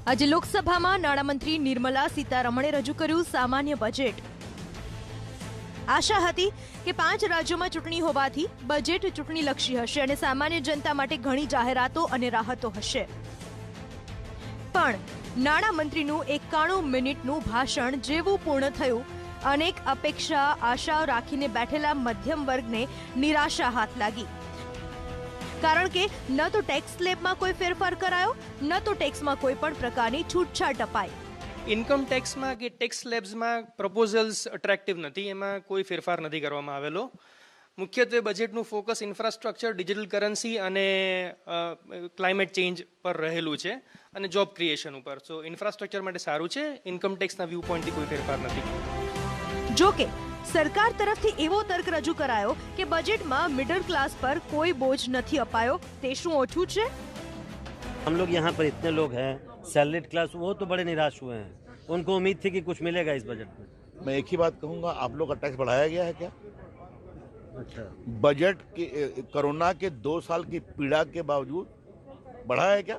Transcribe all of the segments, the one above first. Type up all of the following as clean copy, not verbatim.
આજે લોકસભામાં નાણામંત્રી નિર્મલા સીતારમણે રજૂ કર્યું સામાન્ય બજેટ। આશા હતી કે 5 રાજ્યોમાં ચૂંટણી હોવાથી બજેટ ચૂંટણીલક્ષી હશે અને સામાન્ય જનતા માટે ઘણી જાહેરાતો અને રાહતો હશે, પણ નાણામંત્રીનું 91 મિનિટનું ભાષણ જેવું પૂર્ણ થયું, અનેક અપેક્ષા આશા રાખીને બેઠેલા મધ્યમ વર્ગને નિરાશા હાથ લાગી। કારણ કે ન તો ટેક્સ સ્લેબમાં કોઈ ફેરફાર કરાયો, ન તો ટેક્સમાં કોઈ પણ પ્રકારની છૂટછાટ અપાઈ। ઇન્કમ ટેક્સમાં કે ટેક્સ સ્લેબ્સમાં પ્રપોઝલ્સ અટ્રેક્ટિવ નથી, એમાં કોઈ ફેરફાર નથી કરવામાં આવેલો। મુખ્યત્વે બજેટનું ફોકસ ઇન્ફ્રાસ્ટ્રક્ચર, ડિજિટલ કરન્સી અને ક્લાઇમેટ ચેન્જ પર રહેલું છે અને જોબ ક્રિએશન ઉપર। સો ઇન્ફ્રાસ્ટ્રક્ચર માટે સારું છે, ઇન્કમ ટેક્સના વ્યૂ પોઈન્ટથી કોઈ ફેરફાર નથી। જો કે સરકાર તરફથી એવો તર્ક રજૂ કરાયો કે બજેટમાં મિડલ ક્લાસ પર કોઈ બોજ નથી અપાયો, તે શું ઓછું છે? हम लोग यहाँ पर इतने लोग हैं, सैलरीड क्लास, वो तो बड़े निराश हुए हैं। उनको उम्मीद थी कि कुछ मिलेगा इस बजट में। मैं एक ही बात कहूँगा, आप लोग का टैक्स बढ़ाया गया है क्या? अच्छा, बजट के कोरोना के 2 साल की पीड़ा के बावजूद बढ़ाया है क्या?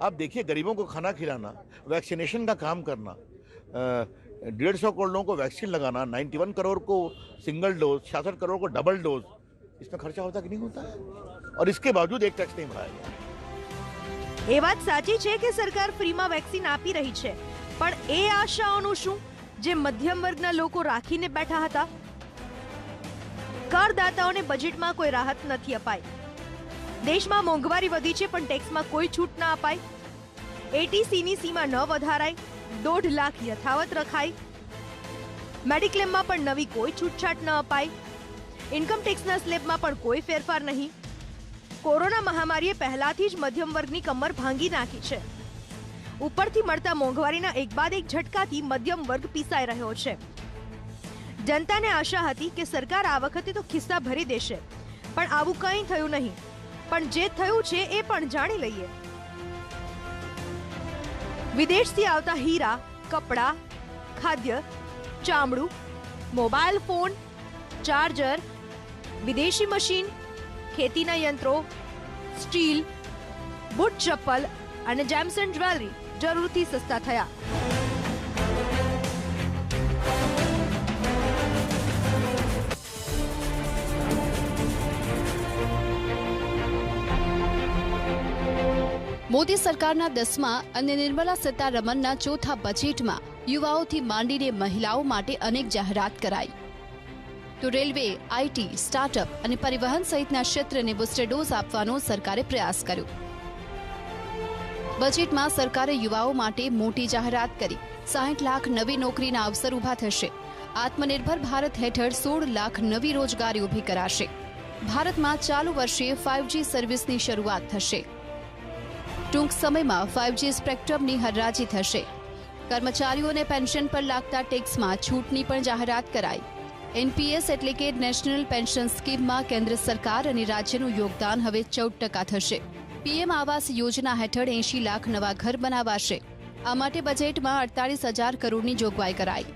आप देखिए, गरीबों को खाना खिलाना, वैक्सीनेशन का काम करना, 150 करोड़ लोगों को वैक्सीन लगाना, 91 करोड़ को सिंगल डोज, 66 करोड़ को डबल डोज, इसमें खर्चा होता कि नहीं होता है? और इसके बावजूद एक टैक्स नहीं बढ़ाया गया। એ વાત સાચી છે કે સરકાર ફ્રીમાં વેક્સિન આપી રહી છે, પણ એ આશાઓનું શું જે મધ્યમ વર્ગના લોકો રાખીને બેઠા હતા? કરદાતાઓને બજેટમાં કોઈ રાહત નથી અપાઈ। દેશમાં મોંઘવારી વધી છે, પણ ટેક્સમાં કોઈ છૂટ ન અપાઈ। એટીસીની સીમા ન વધારાઈ, 1.5 લાખ યથાવત રખાઈ। મેડિક્લેમમાં પણ નવી કોઈ છૂટછાટ ન અપાઈ। ઇન્કમ ટેક્સના સ્લેબમાં પણ કોઈ ફેરફાર નહીં। કોરોના મહામારીએ પહેલાથી જ મધ્યમ વર્ગની કમર ભાંગી નાખી છે। ઉપરથી મળતા મોંઘવારીના એક બાદ એક ઝટકાથી મધ્યમ વર્ગ પીસાઈ રહ્યો છે। જનતાને આશા હતી કે સરકાર આ વખતે તો ખિસ્સા ભરી દેશે, પણ આવું કંઈ થયું નહીં। પણ જે થયું છે એ પણ જાણી લઈએ। વિદેશથી આવતા હીરા, કપડા, ખાદ્ય, ચામડું, મોબાઈલ ફોન, ચાર્જર, વિદેશી મશીન, ખેતીના યંત્રો, સ્ટીલ, બૂટ ચપ્પલ અને જેમ્સ એન્ડ જ્વેલરી જરૂરથી સસ્તા થયા। મોદી સરકારના 10મા અને નિર્મલા સીતારમણના ચોથા બજેટમાં યુવાઓથી માંડીને મહિલાઓ માટે અનેક જાહેરાત કરાઈ, તો રેલવે, આઈટી, સ્ટાર્ટઅપ અને પરિવહન સહિતના ક્ષેત્રને બુસ્ટર ડોઝ આપવાનો સરકારે પ્રયાસ કર્યો। બજેટમાં સરકારે યુવાઓ માટે મોટી જાહેરાત કરી। 60 લાખ નવી નોકરીના અવસર ઊભા થશે। આત્મનિર્ભર ભારત હેઠળ 16 લાખ નવી રોજગારી ઊભી કરાશે। ભારતમાં ચાલુ વર્ષે 5G સર્વિસની શરૂઆત થશે। ટૂંક સમયમાં 5G સ્પેક્ટ્રમની હરાજી થશે। કર્મચારીઓને પેન્શન પર લાગતા ટેક્સમાં છૂટની પણ જાહેરાત કરાઈ। એનપીએસ એટલે કે નેશનલ પેન્શન સ્કીમમાં કેન્દ્ર સરકાર અને રાજ્યનું યોગદાન હવે 14% થશે। પીએમ આવાસ યોજના હેઠળ 80 લાખ નવા ઘર બનાવાશે। આ માટે બજેટમાં 48,000 કરોડની જોગવાઈ કરાઈ।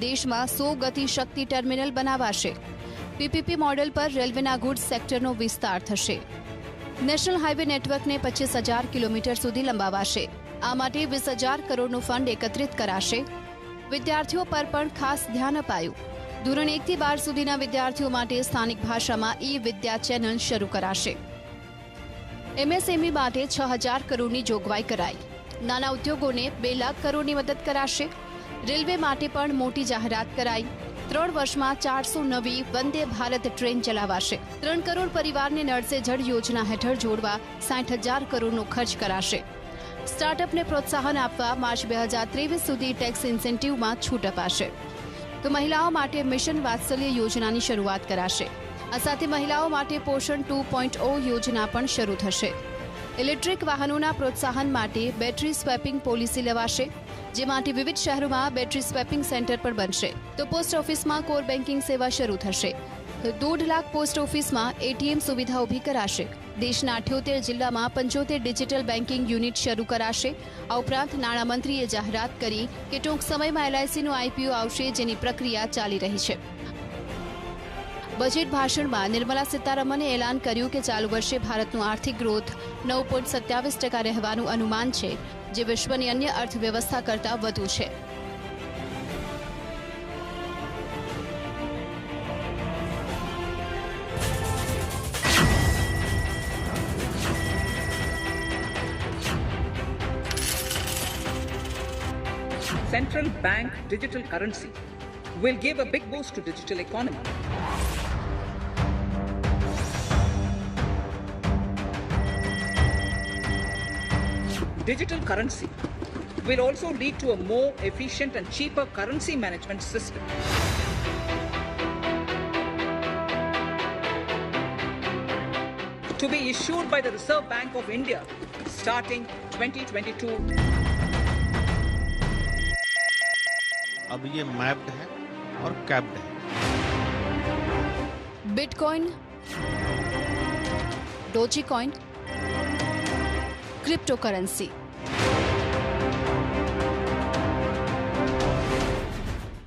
દેશમાં 100 ગતિ શક્તિ ટર્મિનલ બનાવાશે। પીપીપી મોડેલ પર રેલવેના ગુડ્સ સેક્ટરનો વિસ્તાર થશે। નેશનલ હાઈવે નેટવર્કને 25,000 કિલોમીટર સુધી લંબાવાશે। આ માટે 20,000 કરોડનું ફંડ એકત્રિત કરાશે। વિદ્યાર્થીઓ પર પણ ખાસ ધ્યાન અપાયું। ધોરણ 1 થી 12 સુધીના વિદ્યાર્થીઓ માટે સ્થાનિક ભાષામાં ઈ-વિદ્યા ચેનલ શરૂ કરાશે। એમએસએમઈ માટે 6,000 કરોડની જોગવાઈ કરાઈ। નાના ઉદ્યોગોને 2 લાખ કરોડની મદદ કરાશે। રેલવે માટે પણ મોટી જાહેરાત કરાઈ। 3 વર્ષમાં 400 નવી વંદે ભારત ટ્રેન ચલાવાશે। 3 કરોડ પરિવારને નળ સે જળ યોજના હેઠળ જોડવા 60,000 કરોડનો ખર્ચ કરાશે। સ્ટાર્ટઅપને પ્રોત્સાહન આપવા માર્ચ 2023 સુધી ટેક્સ ઇન્સેન્ટિવમાં છૂટ અપાશે। તો મહિલાઓ માટે મિશન વાત્સલ્ય યોજનાની શરૂઆત કરાશે। આ સાથે મહિલાઓ માટે પોષણ 2.0 યોજના પણ શરૂ થશે। ઇલેક્ટ્રિક વાહનોના પ્રોત્સાહન માટે બેટરી સ્વેપિંગ પોલિસી લેવાશે, જે માટે વિવિધ શહેરોમાં બેટરી સ્વેપિંગ સેન્ટર પણ બનશે। તો પોસ્ટ ઓફિસમાં કોર બેન્કિંગ સેવા શરૂ થશે। તો 1.5 લાખ પોસ્ટ ઓફિસમાં એટીએમ સુવિધા ઊભી કરાશે। દેશના 78 જિલ્લામાં 75 ડિજિટલ બેન્કિંગ યુનિટ શરૂ કરાશે। આ ઉપરાંત નાણામંત્રીએ જાહેરાત કરી કે ટૂંક સમયમાં એલઆઈસીનું આઈપીઓ આવશે, જેની પ્રક્રિયા ચાલી રહી છે। બજેટ ભાષણમાં નિર્મલા સીતારમણે એલાન કર્યું કે ચાલુ વર્ષે ભારતનો આર્થિક ગ્રોથ 9.27% રહેવાનું અનુમાન છે। જે વિશ્વની અન્ય અર્થવ્યવસ્થા કરતાં વધુ છે. Central bank digital currency will give a big boost to digital economy. Digital currency will also lead to a more efficient and cheaper currency management system. To be issued by the Reserve Bank of India starting 2022. अब ये mapped है और capped है. Bitcoin, Dogecoin, cryptocurrency.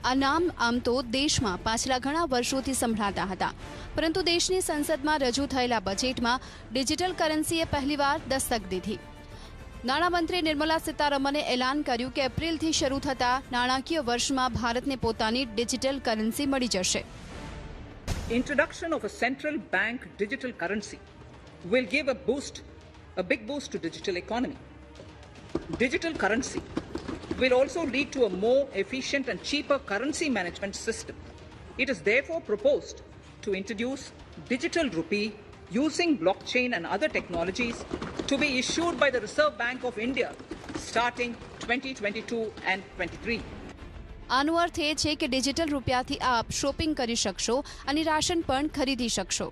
આ નામ આમ તો દેશમાં પાછલા ઘણા વર્ષોથી સંભળાતા હતા, પરંતુ દેશની સંસદમાં રજૂ થયેલા બજેટમાં ડિજિટલ કરન્સીએ પહેલીવાર દસ્તક દીધી. નાણામંત્રી નિર્મલા સીતારમણે એલાન કર્યું કે એપ્રિલથી શરૂ થતા નાણાકીય વર્ષમાં ભારતને પોતાની ડિજિટલ કરન્સી મળી જશે. Introduction of a central bank digital currency will give a big boost to digital economy. Digital currency will also lead to a more efficient and cheaper currency management system. It is therefore proposed to introduce digital rupee using blockchain and other technologies to be issued by the Reserve Bank of India starting 2022 and 23. આનો અર્થ એ છે કે digital રૂપિયાથી આપ shopping કરી શકશો અને ration પણ ખરીદી શકશો.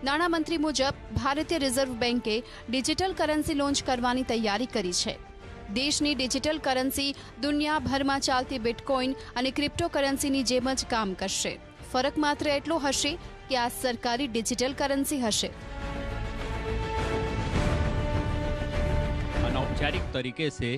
નાણામંત્રી મુજબ ભારતીય રિઝર્વ બેન્કે ડિજિટલ કરન્સી લોન્ચ કરવાની તૈયારી કરી છે. દેશની ડિજિટલ કરન્સી દુનિયાભરમાં ચાલતી બિટકોઇન અને ક્રિપ્ટોકરન્સીની જેમ જ કામ કરશે. ફરક માત્ર એટલો હશે કે આ સરકારી ડિજિટલ કરન્સી હશે. अनौपचारिक तरीके से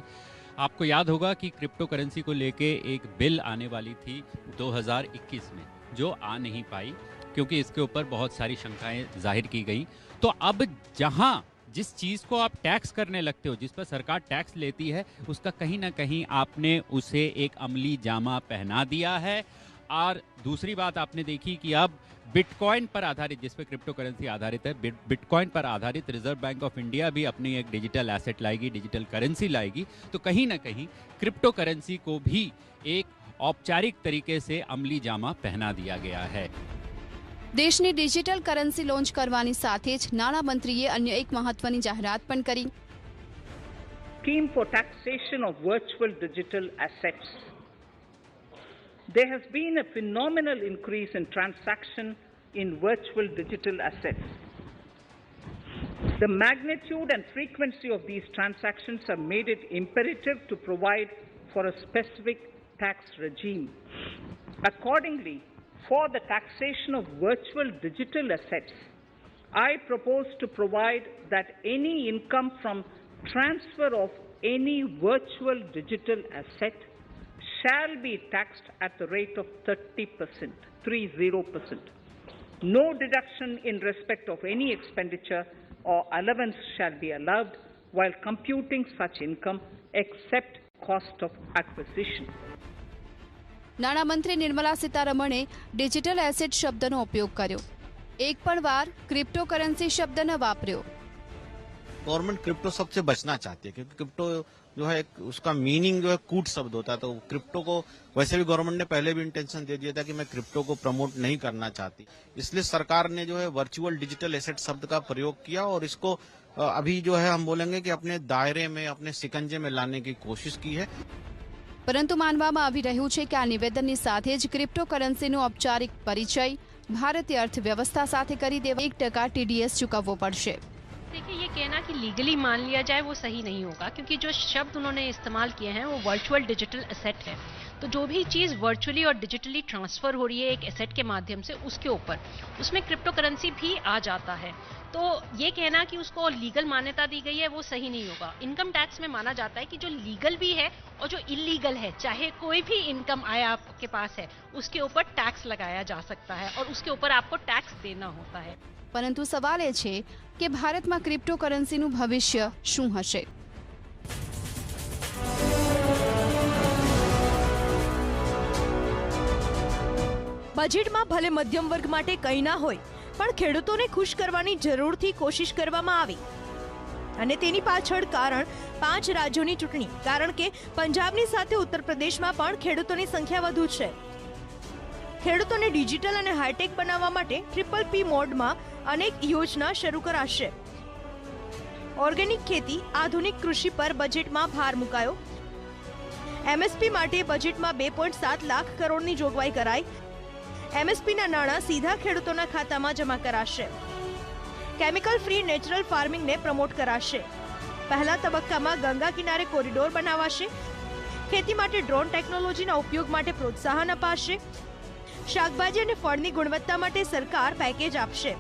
आपको याद होगा कि क्रिप्टो करेंसी को लेके एक बिल आने वाली थी 2021 में, जो आ नहीं पाई क्योंकि इसके ऊपर बहुत सारी शंकाएं जाहिर की गई. तो अब जहां जिस चीज़ को आप टैक्स करने लगते हो, जिस पर सरकार टैक्स लेती है, उसका कहीं ना कहीं आपने उसे एक अमली जामा पहना दिया है. और दूसरी बात आपने देखी कि अब बिटकॉइन पर आधारित, जिस पर क्रिप्टो करेंसी आधारित है, बिटकॉइन पर आधारित रिजर्व बैंक ऑफ इंडिया भी अपनी एक डिजिटल एसेट लाएगी, डिजिटल करेंसी लाएगी. तो कहीं ना कहीं क्रिप्टो करेंसी को भी एक औपचारिक तरीके से अमली जामा पहना दिया गया है. દેશની ડિજિટલ કરન્સી લોન્ચ કરવાની સાથે જ નાણામંત્રીએ અન્ય એક મહત્વની જાહેરાત પણ કરી. Scheme for taxation of virtual digital assets. There has been a phenomenal increase in transaction in virtual digital assets. The magnitude and frequency of these transactions have made it imperative to provide for a specific tax regime. Accordingly, for the taxation of virtual digital assets, I propose to provide that any income from transfer of any virtual digital asset shall be taxed at the rate of 30%, 30%. No deduction in respect of any expenditure or allowance shall be allowed while computing such income except cost of acquisition. નાણામંત્રી નિર્મલા સીતારમણે digital asset શબ્દનો ઉપયોગ કર્યો. એક પણ વાર cryptocurrency શબ્દ ન વાપર્યો. गवर्नमेंट क्रिप्टो शब्द से बचना चाहती है क्योंकि क्रिप्टो जो है उसका मीनिंग जो है कूट शब्द होता है. तो क्रिप्टो को वैसे भी गवर्नमेंट ने पहले भी इंटेंशन दे दिया था कि मैं क्रिप्टो को प्रमोट नहीं करना चाहती, इसलिए सरकार ने जो है वर्चुअल डिजिटल एसेट शब्द का प्रयोग किया और इसको अभी जो है हम बोलेंगे कि अपने दायरे में, अपने शिकंजे में लाने की कोशिश की है. પરંતુ માનવામાં આવી રહ્યું છે કે આ નિવેદનની સાથે જ ક્રિપ્ટોકરન્સીનો ઔપચારિક પરિચય ભારતીય અર્થવ્યવસ્થા સાથે કરી દેવા 1% TDS ચૂકવવો પડશે. देखिए, ये कहना कि लीगली मान लिया जाए वो सही नहीं होगा, क्योंकि जो शब्द उन्होंने इस्तेमाल किए हैं वो वर्चुअल डिजिटल एसेट है. तो जो भी चीज़ वर्चुअली और डिजिटली ट्रांसफ़र हो रही है एक एसेट के माध्यम से, उसके ऊपर उसमें क्रिप्टो करेंसी भी आ जाता है. तो ये कहना कि उसको लीगल मान्यता दी गई है वो सही नहीं होगा. इनकम टैक्स में माना जाता है कि जो लीगल भी है और जो इलीगल है, चाहे कोई भी इनकम आय आपके पास है, उसके ऊपर टैक्स लगाया जा सकता है और उसके ऊपर आपको टैक्स देना होता है। પરંતુ સવાલ એ છે કે ભારતમાં ક્રિપ્ટોકરન્સીનું ભવિષ્ય શું હશે? બજેટમાં ભલે મધ્યમ વર્ગ માટે કંઈ ના હોય, પણ ખેડૂતોને ખુશ કરવાની જરૂરથી કોશિશ કરવામાં આવી અને તેની પાછળ કારણ 5 રાજ્યોની ચૂંટણી, કારણ કે પંજાબની સાથે ઉત્તર પ્રદેશમાં પણ ખેડૂતોની સંખ્યા વધુ છે। ખેડૂતોને ડિજિટલ અને હાઈટેક બનાવવા માટે PPP મોડમાં અનેક યોજના શરૂ કરાશે। ઓર્ગેનિક ખેતી, આધુનિક કૃષિ પર બજેટમાં ભાર મુકાયો। MSP માટે બજેટમાં 2.7 લાખ કરોડની જોગવાઈ કરાઈ। MSPના નાણાં સીધા ખેડૂતોના ખાતામાં જમા કરાશે। કેમિકલ ફ્રી નેચરલ ફાર્મિંગને પ્રમોટ કરાશે। પહેલા તબક્કામાં ગંગા કિનારે કોરિડોર બનાવાશે। ખેતી માટે ડ્રોન ટેકનોલોજીના ઉપયોગ માટે પ્રોત્સાહન અપાશે। શાકભાજી અને ફળની ગુણવત્તા માટે સરકાર પેકેજ આપશે,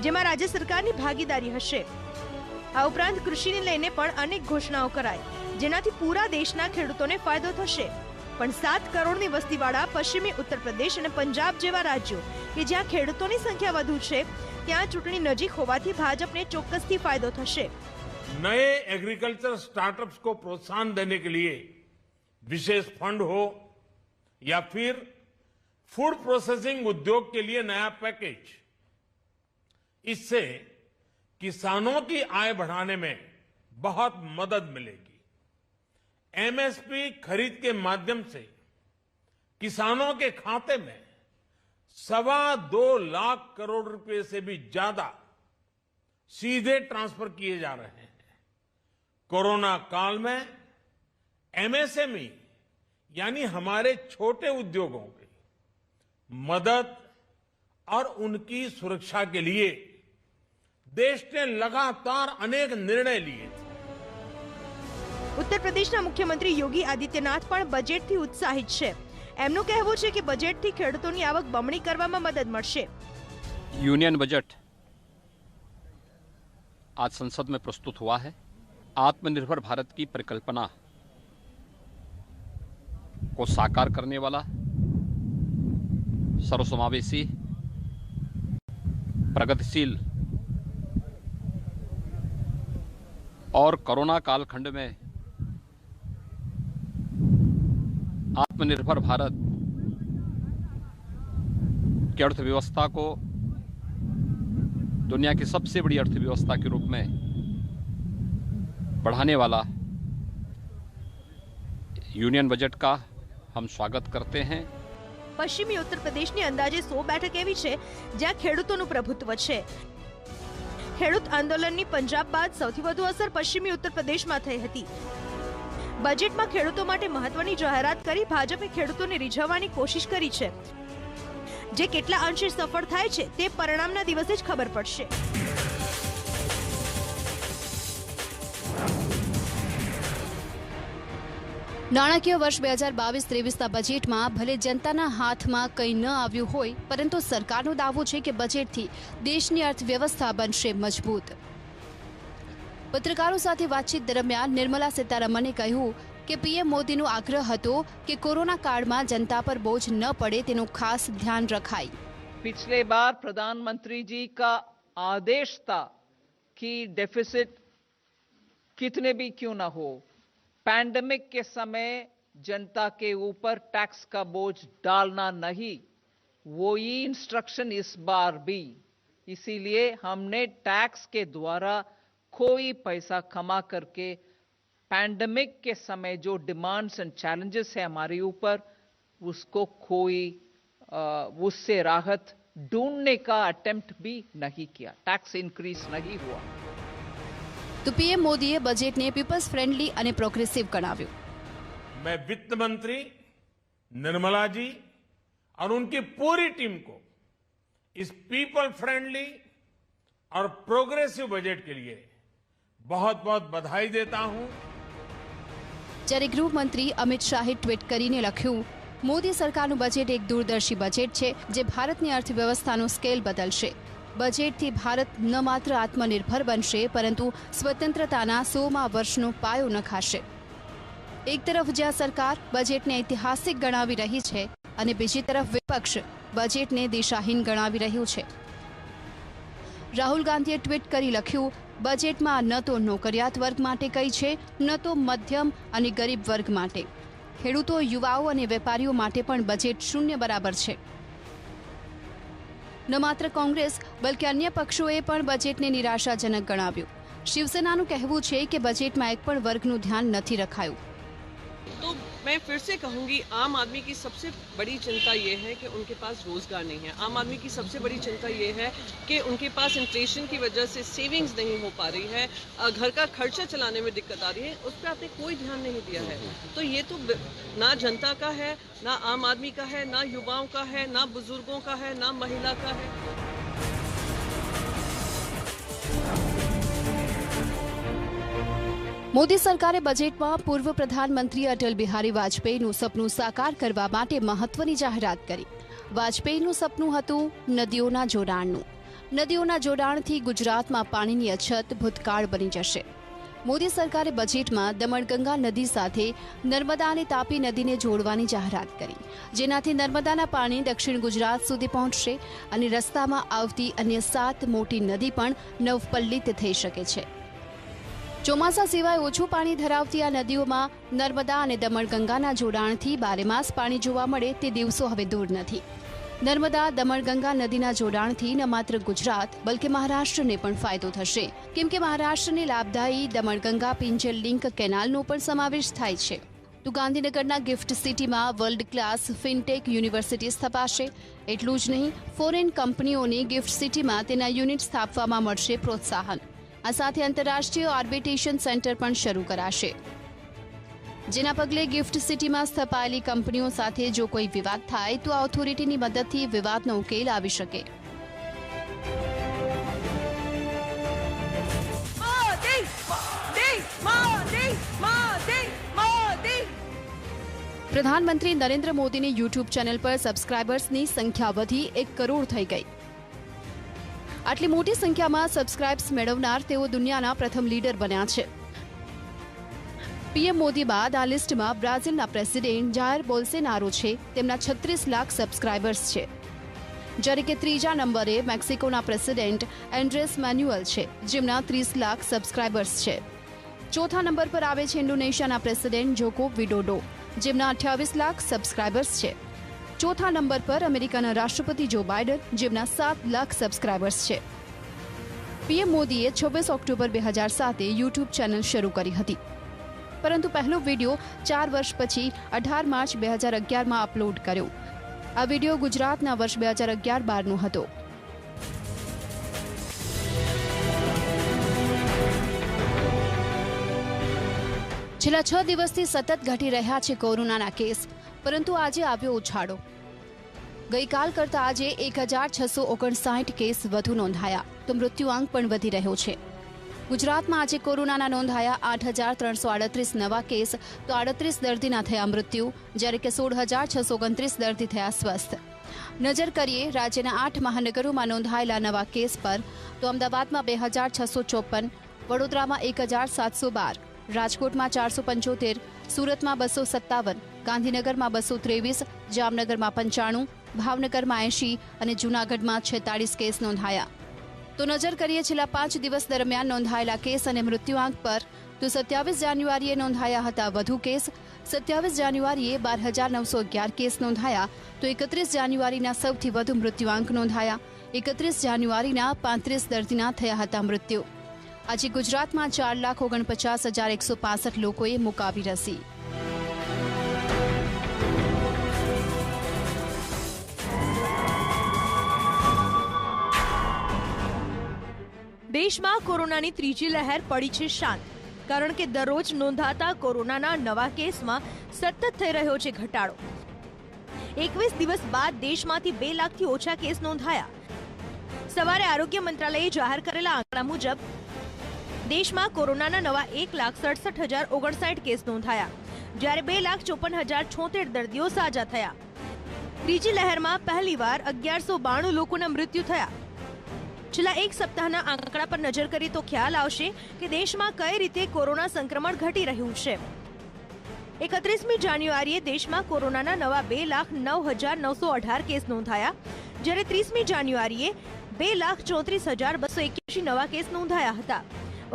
જેમાં રાજ્ય સરકારની ભાગીદારી હશે। આ ઉપરાંત કૃષિને લઈને પણ અનેક ઘોષણાઓ કરાઈ, જેનાથી પૂરા દેશના ખેડૂતોને ફાયદો થશે। પણ 7 કરોડની વસ્તીવાળા પશ્ચિમી ઉત્તર પ્રદેશ અને પંજાબ જેવા રાજ્યો કે જ્યાં ખેડૂતોની સંખ્યા વધુ છે, ત્યાં ચૂંટણી નજીક હોવાથી ભાજપને ચોક્કસથી फायदो થશે। नए एग्रीकल्चर स्टार्टअप्स को प्रोत्साहन देने के लिए विशेष फंड हो या फिर फूड प्रोसेसिंग उद्योग के लिए नया पैकेज, इससे किसानों की आय बढ़ाने में बहुत मदद मिलेगी। MSP खरीद के माध्यम से किसानों के खाते में 2.25 लाख करोड़ रुपए से भी ज्यादा सीधे ट्रांसफर किए जा रहे हैं। कोरोना काल में MSME यानी हमारे छोटे उद्योगों की मदद और उनकी सुरक्षा के लिए देश ने लगातार अनेक निर्णय लिए थे। ઉત્તર પ્રદેશના મુખ્યમંત્રી યોગી આદિત્યનાથ પણ બજેટથી ઉત્સાહિત છે। એમનું કહેવું છે કે બજેટથી ખેડૂતોની આવક બમણી કરવામાં મદદ મળશે। यूनियन बजट आज संसद में प्रस्तुत हुआ है। आत्मनिर्भर भारत की परिकल्पना को साकार करने वाला, सर्वसमावेशी, प्रगतिशील और कोरोना कालखंड में आत्मनिर्भर भारत की अर्थव्यवस्था को दुनिया की सबसे बड़ी अर्थव्यवस्था के रूप में बढ़ाने वाला यूनियन बजट का हम स्वागत करते हैं। પશ્ચિમી ઉત્તર પ્રદેશની અંદાજે 100 બેઠક એવી છે જ્યાં ખેડૂતોનું પ્રભુત્વ છે। ખેડૂત આંદોલનની પંજાબ બાદ સૌથી વધુ અસર પશ્ચિમી ઉત્તર પ્રદેશમાં થઈ હતી। બજેટમાં ખેડૂતો માટે મહત્વની જાહેરાત કરી ભાજપે ખેડૂતોને રીઝવવાની કોશિશ કરી છે, જે કેટલા અંશે સફળ થાય છે તે પરિણામના દિવસે જ ખબર પડશે। નાણાકીય વર્ષ 2022-23ના બજેટમાં ભલે જનતાના હાથમાં કંઈ ન આવ્યું હોય, પરંતુ સરકારનો દાવો છે કે બજેટથી દેશની અર્થવ્યવસ્થા બનશે મજબૂત। પત્રકારો સાથે વાતચીત દરમિયાન નિર્મલા સીતારમણે કહ્યું કે પીએમ મોદીનો આગ્રહ હતો કે કોરોના કાળમાં जनता पर बोझ न पड़े तेનું खास ध्यान रखाई। पिछले बार प्रधानमंत्री जी का आदेश था कि डेफिसिट कितने भी क्यों ना हो, पैंडेमिक के समय जनता के ऊपर टैक्स का बोझ डालना नहीं, वो ही इंस्ट्रक्शन इस बार भी। इसीलिए हमने टैक्स के द्वारा कोई पैसा कमा करके पैंडेमिक के समय जो डिमांड्स एंड चैलेंजेस है हमारे ऊपर, उसको कोई उससे राहत ढूंढने का अटेम्प्ट भी नहीं किया। टैक्स इंक्रीज नहीं हुआ। तो पीएम मोदीए बजेटने पीपल्स फ्रेंडली और प्रोग्रेसिव गणाव्યું। मैं वित्त मंत्री निर्मला जी और उनकी पूरी टीम को इस पीपल फ्रेंडली और प्रोग्रेसिव बजट के लिए बहुत बहुत बधाई देता हूं। જ્યારે ગૃહમંત્રી અમિત શાહે ટ્વીટ કરીને લખ્યું, મોદી સરકારનું બજેટ એક દૂરદર્શી બજેટ છે જે ભારતની અર્થવ્યવસ્થાનો સ્કેલ બદલશે। બજેટથી ભારત ન માત્ર આત્મનિર્ભર બનશે, પરંતુ સ્વતંત્રતાના 100મા વર્ષનો પાયો નખાશે। એક તરફ જ્યાં સરકાર બજેટને ઐતિહાસિક ગણાવી રહી છે અને બીજી તરફ વિપક્ષ બજેટને દિશાહીન ગણાવી રહ્યું છે. રાહુલ ગાંધીએ ટ્વીટ કરી લખ્યું, બજેટમાં ન તો નોકરિયાત વર્ગ માટે કંઈ છે, ન તો મધ્યમ અને ગરીબ વર્ગ માટે. ખેડૂતો, યુવાઓ અને વેપારીઓ માટે પણ બજેટ શૂન્ય બરાબર છે. ન માત્ર કોંગ્રેસ બલકે અન્ય પક્ષોએ પણ બજેટને નિરાશાજનક ગણાવ્યું. શિવસેનાનું કહેવું છે કે બજેટમાં એક પણ વર્ગનું ધ્યાન નથી રખાયું. तो मैं फिर से कहूंगी, आम आदमी की सबसे बड़ी चिंता ये है कि उनके पास रोजगार नहीं है. आम आदमी की सबसे बड़ी चिंता ये है कि उनके पास इन्फ्लेशन की वजह से सेविंग्स नहीं हो पा रही है, घर का खर्चा चलाने में दिक्कत आ रही है. उस पर आपने कोई ध्यान नहीं दिया है. तो ये तो ना जनता का है, ना आम आदमी का है, ना युवाओं का है, ना बुजुर्गों का है, ना महिला का है. મોદી સરકારે બજેટમાં પૂર્વ પ્રધાનમંત્રી અટલ બિહારી વાજપેયીનું સપનું સાકાર કરવા માટે મહત્વની જાહેરાત કરી. વાજપેયીનું સપનું હતું નદીઓના જોડાણનું. નદીઓના જોડાણથી ગુજરાતમાં પાણીની અછત ભૂતકાળ બની જશે. મોદી સરકારે બજેટમાં દમણગંગા નદી સાથે નર્મદા અને તાપી નદીને જોડવાની જાહેરાત કરી, જેનાથી નર્મદાના પાણી દક્ષિણ ગુજરાત સુધી પહોંચશે અને રસ્તામાં આવતી અન્ય 7 મોટી નદી પણ નવપલ્લિત થઈ શકે છે. ચોમાસા સિવાય ઓછું પાણી ધરાવતી આ નદીઓમાં નર્મદા અને દમણગંગાના જોડાણથી બારેમાસ પાણી જોવા મળે તે દિવસો હવે દૂર નથી. નર્મદા દમણગંગા નદીના જોડાણથી ન માત્ર ગુજરાત બલકે મહારાષ્ટ્રને પણ ફાયદો થશે, કેમ કે મહારાષ્ટ્રને લાભદાયી દમણગંગા પિંજલ લિંક કેનાલનો પણ સમાવેશ થાય છે. તો ગાંધીનગરના ગિફ્ટ સિટીમાં વર્લ્ડ ક્લાસ ફિનટેક યુનિવર્સિટી સ્થપાશે. એટલું જ નહીં, ફોરેન કંપનીઓને ગિફ્ટ સિટીમાં તેના યુનિટ સ્થાપવામાં મળશે પ્રોત્સાહન. આ સાથે આંતરરાષ્ટ્રીય આર્બિટ્રેશન સેન્ટર પણ શરૂ કરાશે, જેના પગલે ગિફ્ટ સિટીમાં સ્થપાયેલી કંપનીઓ સાથે જો કોઈ વિવાદ થાય તો આ ઓથોરિટીની મદદથી વિવાદનો ઉકેલ આવી શકે. પ્રધાનમંત્રી નરેન્દ્ર મોદીની યુટ્યુબ ચેનલ પર સબસ્ક્રાઇબર્સની સંખ્યા વધી 1 કરોડ થઈ ગઈ. આટલી મોટી સંખ્યામાં સબસ્ક્રાઇબ્સ મેળવનાર તેઓ દુનિયાના પ્રથમ લીડર બન્યા છે. પીએમ મોદી બાદ આ લિસ્ટમાં બ્રાઝિલના પ્રેસિડેન્ટ જાયર બોલ્સોનારો છે, તેમના 36 લાખ સબસ્ક્રાઇબર્સ છે. જ્યારે કે ત્રીજા નંબરે મેક્સિકોના પ્રેસિડેન્ટ એન્ડ્રેસ મેન્યુઅલ છે, જેમના 30 લાખ સબસ્ક્રાઇબર્સ છે. ચોથા નંબર પર આવે છે ઇન્ડોનેશિયાના પ્રેસિડેન્ટ જોકો વિડોડો, જેમના 28 લાખ સબસ્ક્રાઇબર્સ છે. ચોથા નંબર પર અમેરિકાના રાષ્ટ્રપતિ જો બાઇડન, જેમના 7 લાખ સબસ્ક્રાઇબર્સ છે. પીએમ મોદીએ 26 ઓક્ટોબર 2007 યુટ્યુબ ચેનલ શરૂ કરી હતી, પરંતુ પહેલો વિડીયો 4 વર્ષ પછી 18 માર્ચ 2011માં અપલોડ કર્યો. આ વિડીયો ગુજરાતના વર્ષ 2011-12નો હતો. છેલ્લા 6 દિવસથી સતત ઘટી રહ્યા છે કોરોનાના કેસ, પરંતુ આજે આવ્યો ઉછાળો. ગઈકાલ કરતાં આજે 1659 કેસ વધુ નોંધાયા, તો મૃત્યુઆંક પણ વધી રહ્યો છે. ગુજરાતમાં આજે કોરોનાના નોંધાયા 8338 નવા કેસ, તો 38 દર્દીના થયા મૃત્યુ, જ્યારે કે 16629 દર્દી થયા સ્વસ્થ. નજર કરીએ રાજ્યના 8 મહાનગરોમાં નોંધાયેલા નવા કેસ પર, તો અમદાવાદમાં 2654, વડોદરામાં 1712, રાજકોટમાં 475, સુરતમાં 257, ગાંધીનગરમાં 223, જામનગરમાં 95, ભાવનગરમાં 80 અને જૂનાગઢમાં 46 કેસ નોંધાયા. તો નજર કરીએ છેલ્લા 5 દિવસ દરમિયાન નોંધાયેલા કેસ અને મૃત્યુઆંક પર, તો 27 જાન્યુઆરીએ નોંધાયા હતા વધુ કેસ. 27 જાન્યુઆરીએ 12,911 કેસ નોંધાયા, તો 31 જાન્યુઆરીના સૌથી વધુ મૃત્યુઆંક નોંધાયા. 31 જાન્યુઆરીના 35 દર્દીના થયા હતા મૃત્યુ. આજે ગુજરાતમાં 4,49,165 લોકોએ મુકાવી રસી. દેશમાં કોરોનાની ત્રીજી લહેર પડી છે શાંત, કારણ કે દરરોજ નોંધાતા કોરોનાના નવા કેસમાં સતત થઈ રહ્યો છે ઘટાડો. 21 દિવસ બાદ દેશમાંથી 2 લાખથી ઓછા કેસ નોંધાયા. સવારે આરોગ્ય મંત્રાલયે જાહેર કરેલા આંકડા મુજબ દેશમાં કોરોનાના નવા 1,67,059 કેસ નોંધાયા, જ્યારે 2,54,076 દર્દીઓ સાજા થયા. ત્રીજી લહેરમાં પહેલીવાર 1192 લોકોના મૃત્યુ થયા. છેલ્લા એક સપ્તાહના આંકડા પર નજર કરીએ તો ખ્યાલ આવશે કે દેશમાં કઈ રીતે કોરોના સંક્રમણ ઘટી રહ્યું છે. 31મી જાન્યુઆરીએ દેશમાં કોરોનાના નવા 2,09,918 કેસ નોંધાયા, જ્યારે 30મી જાન્યુઆરીએ 2,34,281 નવા કેસ નોંધાયા હતા.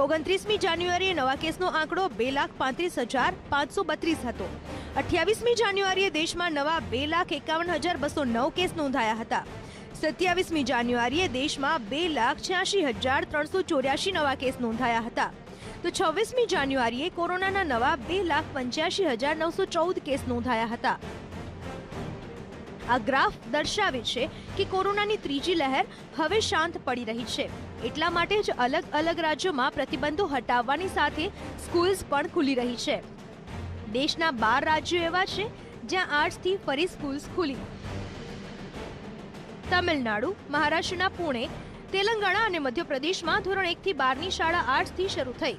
29મી જાન્યુઆરીએ નવા કેસનો આંકડો 2,35,532 હતો. 28મી જાન્યુઆરીએ દેશમાં નવા 2,51,209 કેસ નોંધાયા હતા. 27મી જાન્યુઆરીએ દેશમાં 2,86,384 નવા કેસ નોંધાયા હતા. તો 26મી જાન્યુઆરીએ કોરોનાના નવા 2,85,914 કેસ નોંધાયા હતા. આ ગ્રાફ દર્શાવે છે કે કોરોનાની ત્રીજી લહેર હવે શાંત પડી રહી છે. એટલા માટે જ અલગ અલગ રાજ્યોમાં પ્રતિબંધો હટાવવાની સાથે સ્કૂલ્સ પણ ખુલી રહી છે. દેશના 12 રાજ્યો એવા છે જ્યાં આજથી ફરી સ્કૂલ્સ ખુલી. તમિલનાડુ, મહારાષ્ટ્રના પુણે, તેલંગાણા અને મધ્યપ્રદેશમાં ધોરણ 1 થી 12ની શાળા આજથી શરૂ થઈ,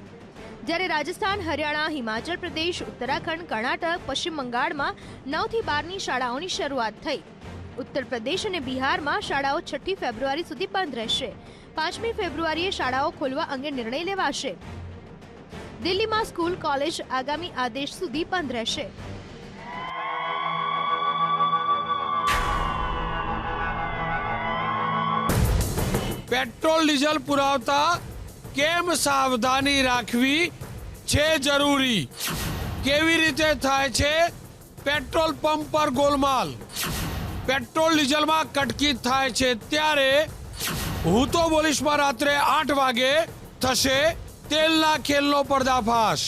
જ્યારે રાજસ્થાન, હરિયાણા, હિમાચલ પ્રદેશ, ઉત્તરાખંડ, કર્ણાટક, પશ્ચિમ બંગાળમાં 9 થી 12ની શાળાઓની શરૂઆત થઈ. ઉત્તર પ્રદેશ અને બિહારમાં શાળાઓ 6 ફેબ્રુઆરી સુધી બંધ રહેશે. 5મી ફેબ્રુઆરીએ શાળાઓ ખોલવા અંગે નિર્ણય લેવાશે. દિલ્હીમાં સ્કૂલ, કોલેજ આગામી આદેશ સુધી બંધ રહેશે. પેટ્રોલ ડીઝલ પુરાવતા કેમ સાવધાની રાખવી છે જરૂરી? કેવી રીતે થાય છે પેટ્રોલ પંપ પર ગોલમાલ? પેટ્રોલ ડીઝલમાં કટકી થાય છે ત્યારે હું તો બોલીશમાં રાત્રે 8 વાગે થશે તેલના ખેલનો પર્દાફાશ.